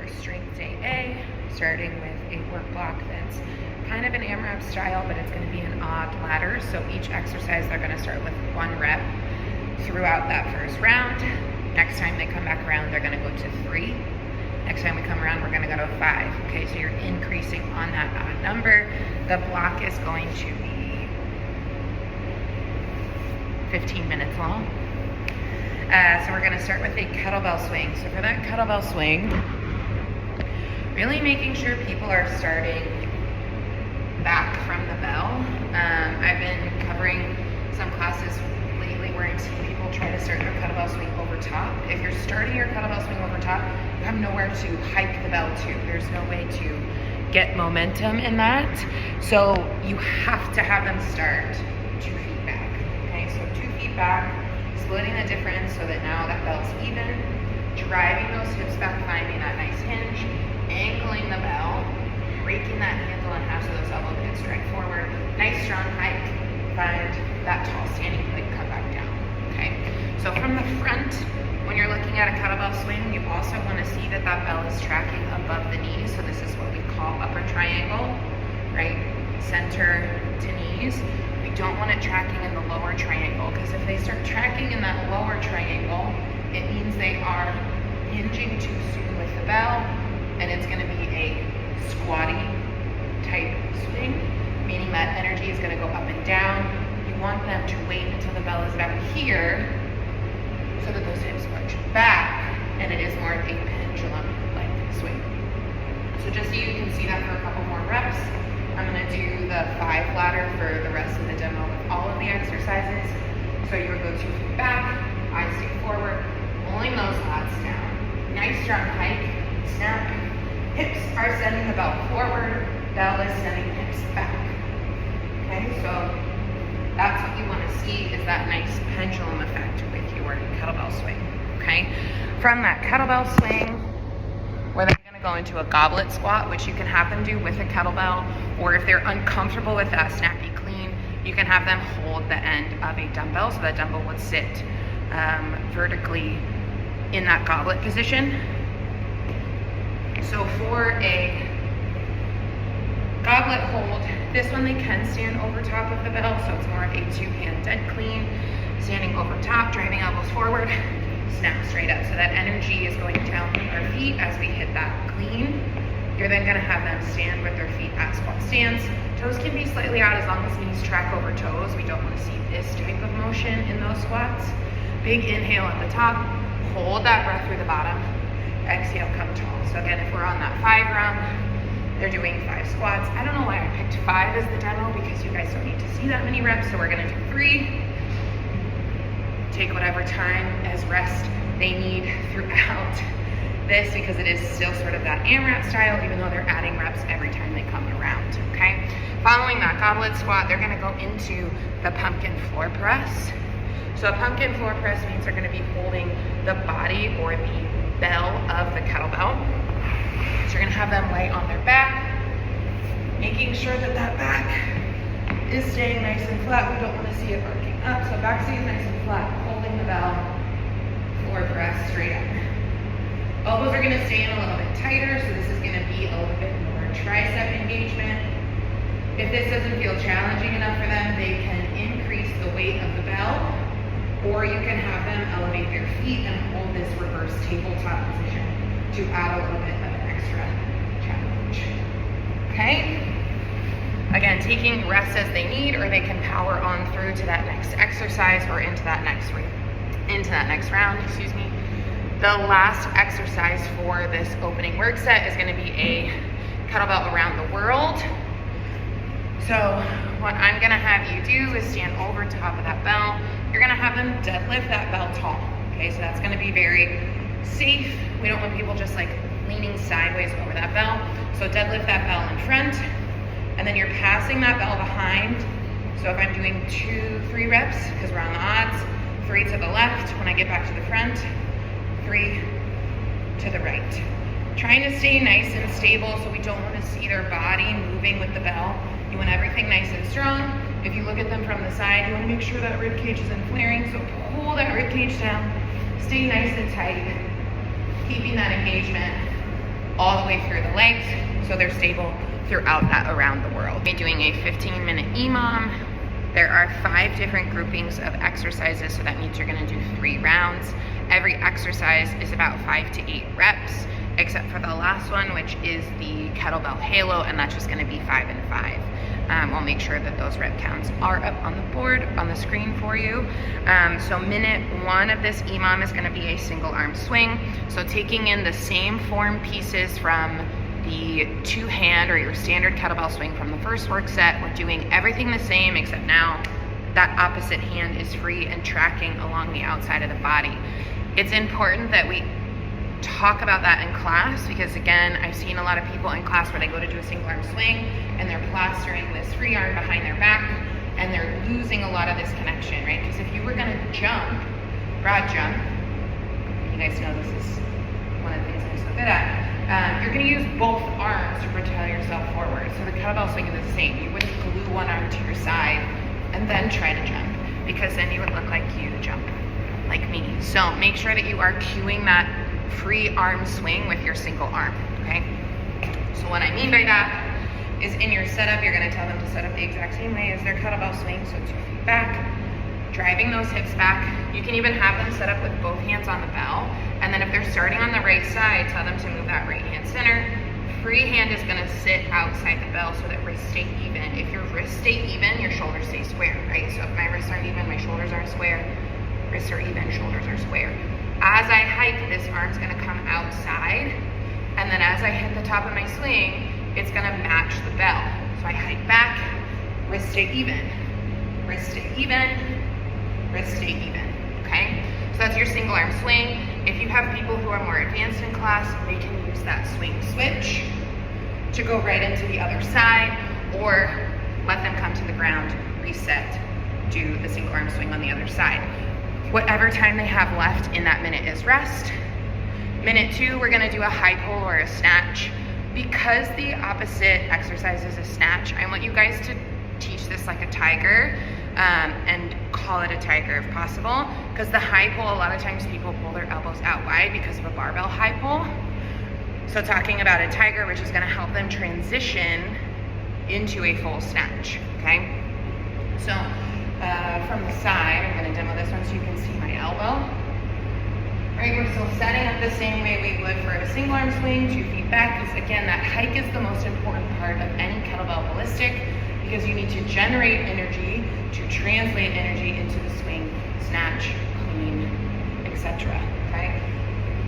for strength day A, starting with a work block that's kind of an AMRAP style, but it's going to be an odd ladder. So each exercise, they're going to start with 1 rep throughout that first round. Next time they come back around, they're going to go to 3. Next time we come around, we're going to go to 5. Okay, so you're increasing on that odd number. The block is going to be 15 minutes long. So we're going to start with a kettlebell swing. So for that kettlebell swing, really making sure people are starting back from the bell. I've been covering some classes lately where I've seen people try to start their kettlebell swing over top. If you're starting your kettlebell swing over top, you have nowhere to hike the bell to. There's no way to get momentum in that. So you have to have them start 2 feet back. Okay, so 2 feet back, splitting the difference so that now that bell's even, driving those hips back, finding that nice hinge, ankling the bell, breaking that handle in half so those elbow pins drag forward. Nice strong hike, find that tall standing plank, come back down. Okay, so from the front, when you're looking at a kettlebell swing, you also want to see that that bell is tracking above the knees. So this is what we call upper triangle, right? Center to knees. We don't want it tracking in the lower triangle, because if they start tracking in that lower triangle, it means they are hinging too soon with the bell, and it's going to be a squatty type swing, meaning that energy is going to go up and down. You want them to wait until the bell is about here so that those hips push back, and it is more of a pendulum-like swing. So just so you can see that for a couple more reps, I'm going to do the 5 ladder for the rest of the demo with all of the exercises. So you would go 2 feet back, eyes stick forward, pulling those lats down. Nice strong hike, snap. Hips are sending the bell forward, bell is sending hips back. Okay, so that's what you want to see, is that nice pendulum effect with your kettlebell swing. Okay, from that kettlebell swing, where they're going to go into a goblet squat, which you can have them do with a kettlebell, or if they're uncomfortable with that snappy clean, you can have them hold the end of a dumbbell, so that dumbbell would sit vertically in that goblet position. So for a goblet hold, this one they can stand over top of the bell, so it's more of a 2-hand dead clean, standing over top, driving elbows forward, snap straight up. So that energy is going down with our feet as we hit that clean. You're then going to have them stand with their feet at squat stance. Toes can be slightly out as long as knees track over toes. We don't want to see this type of motion in those squats. Big inhale at the top, hold that breath through the bottom, exhale, come tall. So again, if we're on that 5 round, they're doing 5 squats. I don't know why I picked 5 as the demo, because you guys don't need to see that many reps, so we're gonna do 3. Take whatever time as rest they need throughout this, because it is still sort of that AMRAP style, even though they're adding reps every time they come around, okay? Following that goblet squat, they're gonna go into the pumpkin floor press. So a pumpkin floor press means they're gonna be holding the body or the bell of the kettlebell. So you're gonna have them lay on their back, making sure that that back is staying nice and flat. We don't wanna see it arcing up. So back stays nice and flat, holding the bell, floor press straight up. Elbows are gonna stay in a little bit tighter, so this is gonna be a little bit more tricep engagement. If this doesn't feel challenging enough for them, they can increase the weight of the bell, or you can have them elevate their feet and hold this reverse tabletop position to add a little bit of an extra challenge. Okay? Again, taking rest as they need, or they can power on through to that next exercise or into that next round, excuse me. The last exercise for this opening work set is going to be a kettlebell around the world. So what I'm going to have you do is stand over top of that bell. You're going to have them deadlift that bell tall. Okay, so that's going to be very safe. We don't want people just like leaning sideways over that bell. So deadlift that bell in front, and then you're passing that bell behind. So if I'm doing 2-3 reps, because we're on the odds, 3 to the left. When I get back to the front, 3 to the right. Trying to stay nice and stable, so we don't want to see their body moving with the bell. You want everything nice and strong. If you look at them from the side, you want to make sure that rib cage isn't flaring, so pull that rib cage down, stay nice and tight, keeping that engagement the way through the legs so they're stable throughout that around the world. We're doing a 15-minute EMOM. There are 5 different groupings of exercises, so that means you're gonna do 3 rounds. Every exercise is about 5 to 8 reps, except for the last one, which is the kettlebell halo, and that's just gonna be 5 and 5. We'll make sure that those rep counts are up on the board, on the screen for you. So minute 1 of this EMOM is gonna be a single arm swing. So taking in the same form pieces from the 2-hand or your standard kettlebell swing from the first work set. We're doing everything the same, except now that opposite hand is free and tracking along the outside of the body. It's important that we talk about that in class, because again, I've seen a lot of people in class where they go to do a single arm swing and they're plastering this free arm behind their back and they're losing a lot of this connection, right? Because if you were gonna jump, broad jump, you guys know this is one of the things I'm so good at, you're gonna use both arms to propel yourself forward. So the kettlebell swing is the same. You wouldn't glue one arm to your side and then try to jump, because then you would look like you jump like me. So make sure that you are cueing that free arm swing with your single arm, okay? So what I mean by that is in your setup, you're gonna tell them to set up the exact same way as their kettlebell swing, so 2 feet back, driving those hips back. You can even have them set up with both hands on the bell, and then if they're starting on the right side, tell them to move that right hand center. Free hand is gonna sit outside the bell so that wrists stay even. If your wrists stay even, your shoulders stay square, right? So if my wrists aren't even, my shoulders aren't square, wrists are even, shoulders are square. As I hike, this arm's gonna come outside, and then as I hit the top of my swing, it's gonna match the bell. So I hike back, wrists stay even, wrists stay even, wrists stay even, okay? So that's your single arm swing. If you have people who are more advanced in class, they can use that swing switch to go right into the other side, or let them come to the ground, reset, do the single arm swing on the other side. Whatever time they have left in that minute is rest. Minute 2, we're gonna do a high pull or a snatch. Because the opposite exercise is a snatch, I want you guys to teach this like a tiger, and call it a tiger if possible, because the high pull, a lot of times people pull their elbows out wide because of a barbell high pull. So talking about a tiger, which is gonna help them transition into a full snatch, okay? So from the side, I'm gonna demo this one so you can see my elbow. Right, we're still setting up the same way we would for a single arm swing, 2 feet back, because again, that hike is the most important part of any kettlebell ballistic, because you need to generate energy to translate energy into the swing, snatch, clean, etc. Okay?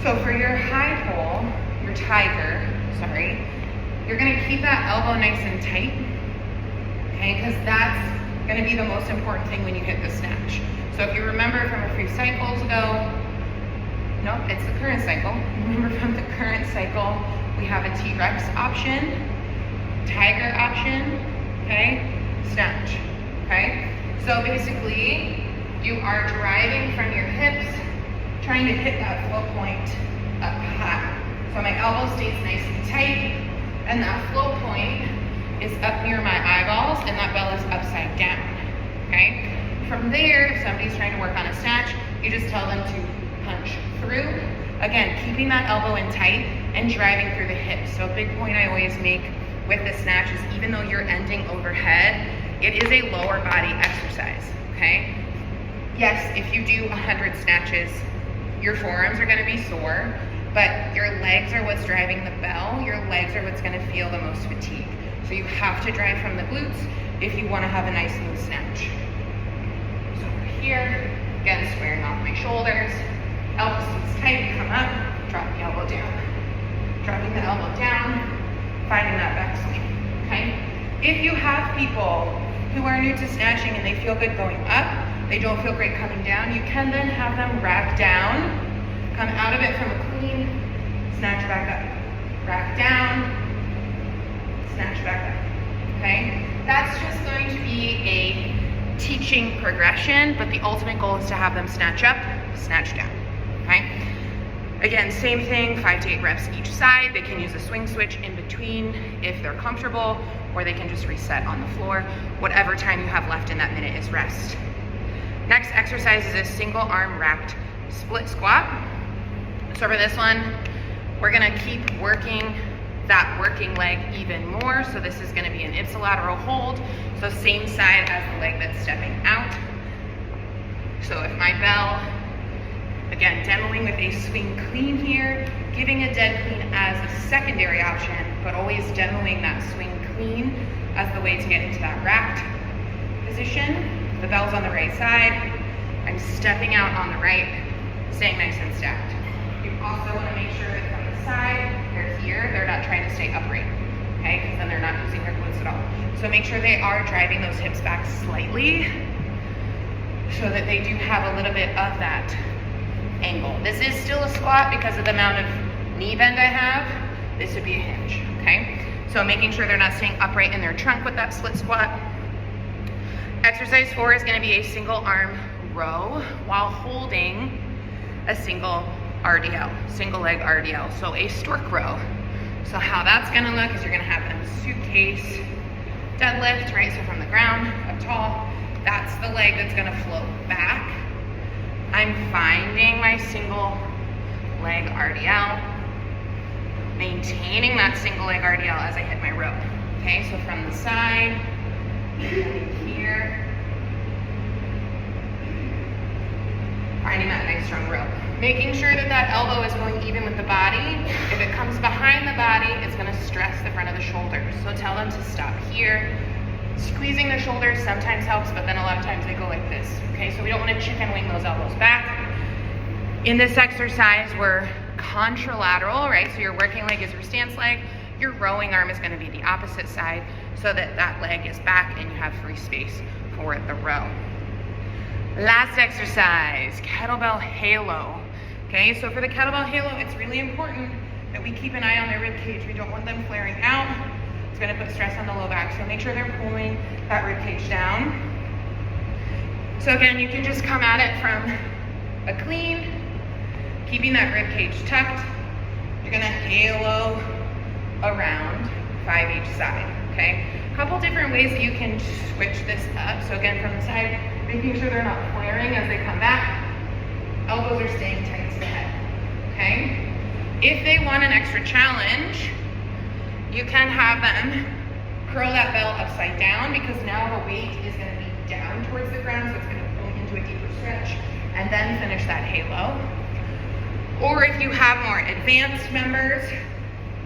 So for your high pull, your tiger, you're gonna keep that elbow nice and tight, okay? Because that's gonna be the most important thing when you hit the snatch. So if you remember from a few cycles ago, nope, it's the current cycle. Remember from the current cycle, we have a T-Rex option, tiger option, okay, snatch, okay? So basically, you are driving from your hips, trying to hit that flow point up high. So my elbow stays nice and tight, and that flow point is up near my eyeballs, and that bell is upside down, okay? From there, if somebody's trying to work on a snatch, you just tell them to punch through. Again, keeping that elbow in tight and driving through the hips. So a big point I always make with the snatch is even though you're ending overhead, it is a lower body exercise, okay? Yes, if you do 100 snatches, your forearms are gonna be sore, but your legs are what's driving the bell. Your legs are what's gonna feel the most fatigue. So you have to drive from the glutes if you wanna have a nice smooth snatch. So we're here, again, squaring off my shoulders, elbow stays tight, come up, drop the elbow down. Dropping the elbow down, finding that backswing, okay? If you have people who are new to snatching and they feel good going up, they don't feel great coming down, you can then have them rack down, come out of it from a clean, snatch back up, rack down, snatch back up, okay? That's just going to be a teaching progression, but the ultimate goal is to have them snatch up, snatch down, okay? Again, same thing, 5 to 8 reps each side. They can use a swing switch in between if they're comfortable, or they can just reset on the floor. Whatever time you have left in that minute is rest. Next exercise is a single arm racked split squat. So for this one, we're gonna keep working that working leg even more. So this is gonna be an ipsilateral hold. So same side as the leg that's stepping out. So if my bell, again, demoing with a swing clean here, giving a dead clean as a secondary option, but always demoing that swing clean as the way to get into that racked position. The bell's on the right side. I'm stepping out on the right, staying nice and stacked. You also want to make sure that from the side, they're here, they're not trying to stay upright, okay? Because then they're not using their glutes at all. So make sure they are driving those hips back slightly so that they do have a little bit of that angle. This is still a squat because of the amount of knee bend I have. This would be a hinge, okay? So making sure they're not staying upright in their trunk with that split squat. Exercise 4 is going to be a single arm row while holding a single RDL, single leg RDL, so a stork row. So how that's going to look is you're going to have them suitcase deadlift, right? So from the ground up tall, that's the leg that's going to float back. I'm finding my single leg RDL, maintaining that single leg RDL as I hit my rope. Okay, so from the side, here, finding that nice strong rope. Making sure that that elbow is going even with the body. If it comes behind the body, it's gonna stress the front of the shoulders. So tell them to stop here. Squeezing the shoulders sometimes helps, but then a lot of times they go like this. Okay, so we don't wanna chicken wing those elbows back. In this exercise, we're contralateral, right? So your working leg is your stance leg. Your rowing arm is gonna be the opposite side so that that leg is back and you have free space for the row. Last exercise, kettlebell halo. Okay, so for the kettlebell halo, it's really important that we keep an eye on their rib cage. We don't want them flaring out. It's gonna put stress on the low back. So make sure they're pulling that rib cage down. So again, you can just come at it from a clean, keeping that rib cage tucked. You're gonna halo around 5 each side, okay? A couple different ways that you can switch this up. So again, from the side, making sure they're not flaring as they come back. Elbows are staying tight to the head, okay? If they want an extra challenge, you can have them curl that bell upside down because now the weight is gonna be down towards the ground, so it's gonna pull into a deeper stretch, and then finish that halo. Or if you have more advanced members,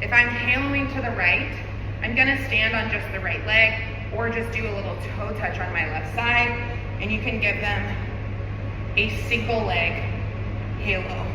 if I'm haloing to the right, I'm gonna stand on just the right leg or just do a little toe touch on my left side, and you can give them a single leg halo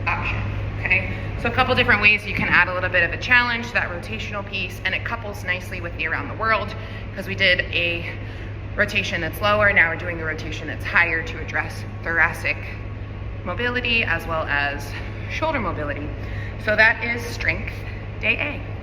option, okay? So a couple different ways you can add a little bit of a challenge to that rotational piece, and it couples nicely with the around the world because we did a rotation that's lower, now we're doing the rotation that's higher to address thoracic mobility as well as shoulder mobility. So that is strength day A.